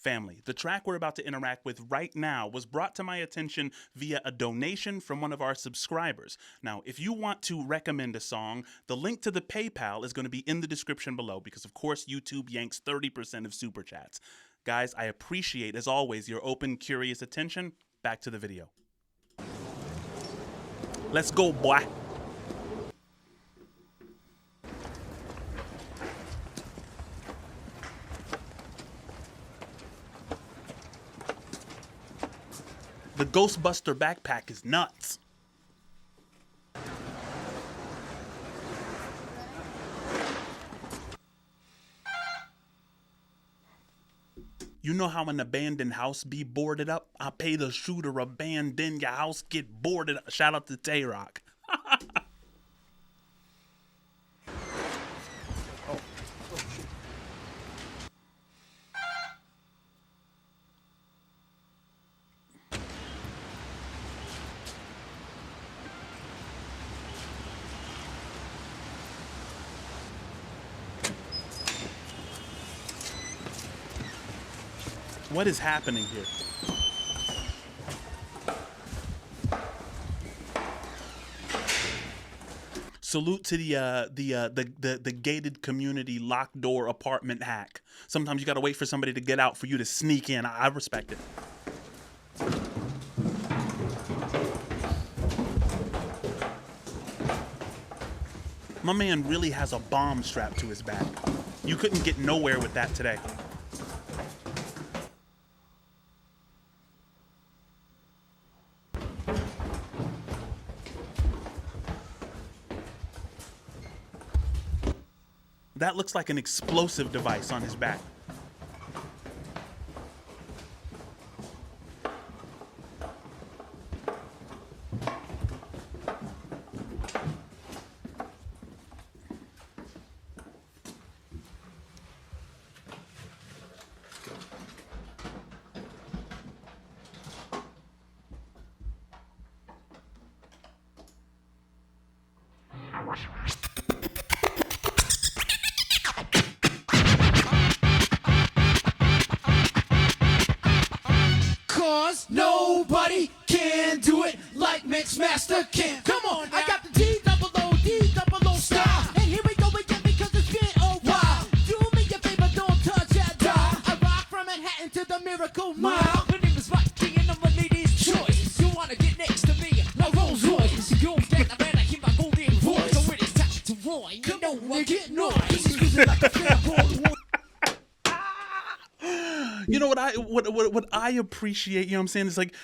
Family, the track we're about to interact with right now was brought to my attention via a donation from one of our subscribers. Now, if you want to recommend a song, the link to the PayPal is going to be in the description below because, of course, YouTube yanks 30% of super chats. Guys, I appreciate, as always, your open, curious attention. Back to the video. Let's go, boy. The Ghostbuster backpack is nuts. You know how an abandoned house be boarded up? I pay the shooter abandon your house get boarded up. Shout out to Tay-Rock. What is happening here? Salute to the gated community locked door apartment hack. Sometimes you gotta wait for somebody to get out for you to sneak in. I respect it. My man really has a bomb strapped to his back. You couldn't get nowhere with that today. That looks like an explosive device on his back. Nobody can do it like Mixmaster can. Come on, now. I got the D-double-O style. And here we go again because it's been a while. Do me a favor, don't touch that dial. I rock from Manhattan to the Miracle Mile. Her name is Rocky and I'm a lady's choice. You wanna get next to me? No Rolls Royce. You get the man, I hear my golden voice. So it is time to roar. You know I get noise. Cruising like a fanboy. You know what I appreciate, you know what I'm saying, is like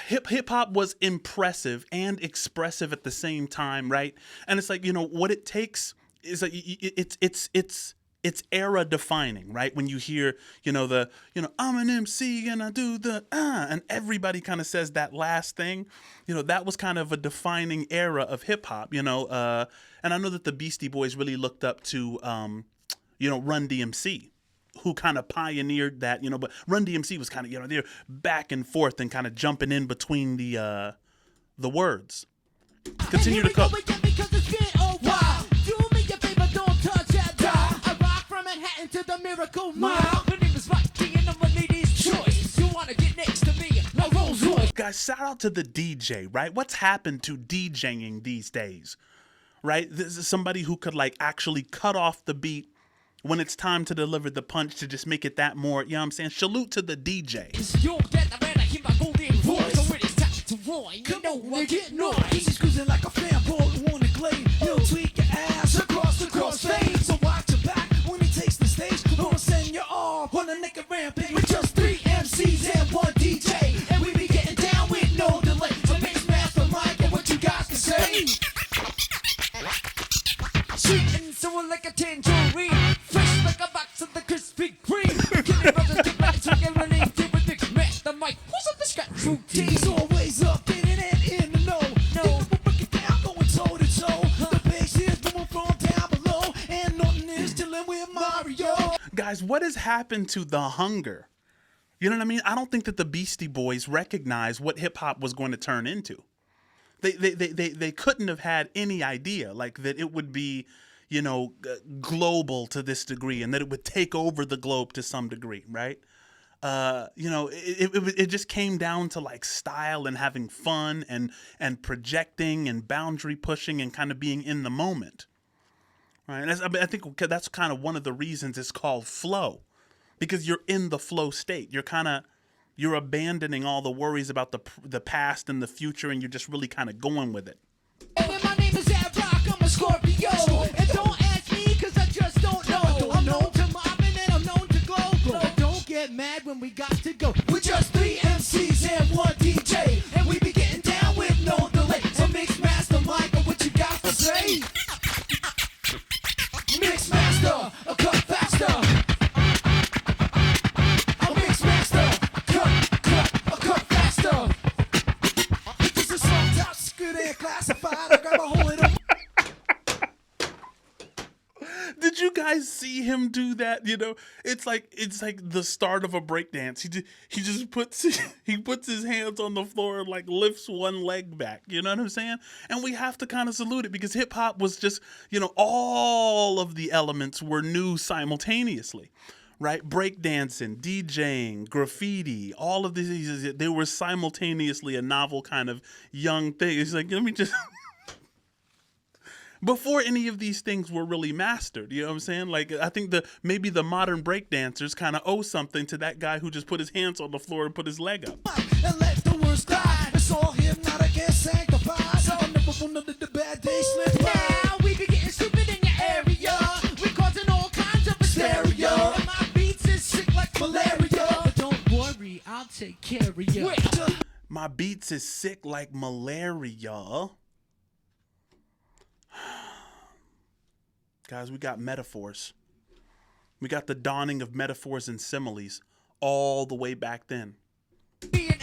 hip hop was impressive and expressive at the same time, right? And it's like, you know, what it takes is like it's era defining, right? When you hear, I'm an MC and I do the and everybody kind of says that last thing, that was kind of a defining era of hip hop, and I know that the Beastie Boys really looked up to Run DMC, who kind of pioneered that, but Run DMC was kind of, they're back and forth and kind of jumping in between the words. Continue to cook. Because it's been a while. Do me a favor, don't touch that dial. I rock from Manhattan to the Miracle Mile. Her name is Rocky and I'm a lady's choice. You wanna get next to me? No Rolls Royce. Guys, shout out to the DJ, right? What's happened to DJing these days, right? This is somebody who could like actually cut off the beat when it's time to deliver the punch to just make it that more, you know what I'm saying? Salute to the DJ. You get the man, I hear my golden voice. So it is time to roar. You know I get noise. She's cruising like a fanboy on the glade. You'll tweak your ass across the crossfade. So watch your back when he takes the stage. Or send your arm on a naked rampage. With just 3 MCs and 1 DJ. And we be getting down with no delay. So Mixmaster Mike and what you guys can say. Shooting someone like a tangerine. Fresh like a box of the Krispy Kreme. Killing brothers, get back to get running. Deal with Mixmaster Mike. Who's up the scratch routine? He's always up in it and in the know. No, but break it down, going toe to toe. The bass is moving from down below. And nothing is chilling with Mario. Guys, what has happened to the hunger? You know what I mean? I don't think that the Beastie Boys recognized what hip hop was going to turn into. They couldn't have had any idea like that it would be, global to this degree and that it would take over the globe to some degree, right? it just came down to like style and having fun and projecting and boundary pushing and kind of being in the moment. Right. And I think that's kind of one of the reasons it's called flow, because you're in the flow state. You're abandoning all the worries about the past and the future, and you're just really kind of going with it. And my name is Ab Rock, I'm a Scorpio. And don't ask me, cause I just don't know. I'm known to mobbing and I'm known to glow. But don't get mad when we got to go. We're just 3 MCs and 1 DJ. And we be getting down with no delay. So mix master Michael, what you got to say? Mix master, a cut faster. A mix master, a cut faster. This is song top good and classified. I grab a hold of them. Did you guys see him do that? It's like the start of a breakdance. He just puts his hands on the floor and like lifts one leg back. You know what I'm saying? And we have to kind of salute it, because hip hop was just, all of the elements were new simultaneously. Right? Breakdancing, DJing, graffiti, all of these, they were simultaneously a novel kind of young thing. It's like, let me just before any of these things were really mastered. You know what I'm saying? Like, I think maybe the modern breakdancers kind of owe something to that guy who just put his hands on the floor and put his leg up. And let the words die. It's all hypnotic and sanctified. So never will none of the bad days slip by. Now we be getting stupid in your area. We causing all kinds of hysteria. And my beats is sick like malaria. But don't worry, I'll take care of you. My beats is sick like malaria. Guys, we got metaphors. We got the dawning of metaphors and similes all the way back then. Being in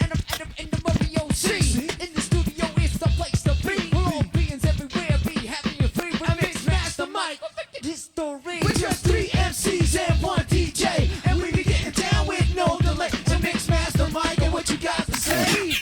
the Mario C. In the studio, it's the place to be. We're all beings everywhere, be having your favorite mix master Mike. History. We're just 3 MCs and 1 DJ, and we be getting down with no delay. So mix master Mike, and what you got to say?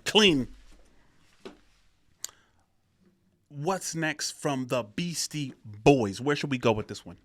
Clean. What's next from the Beastie Boys? Where should we go with this one?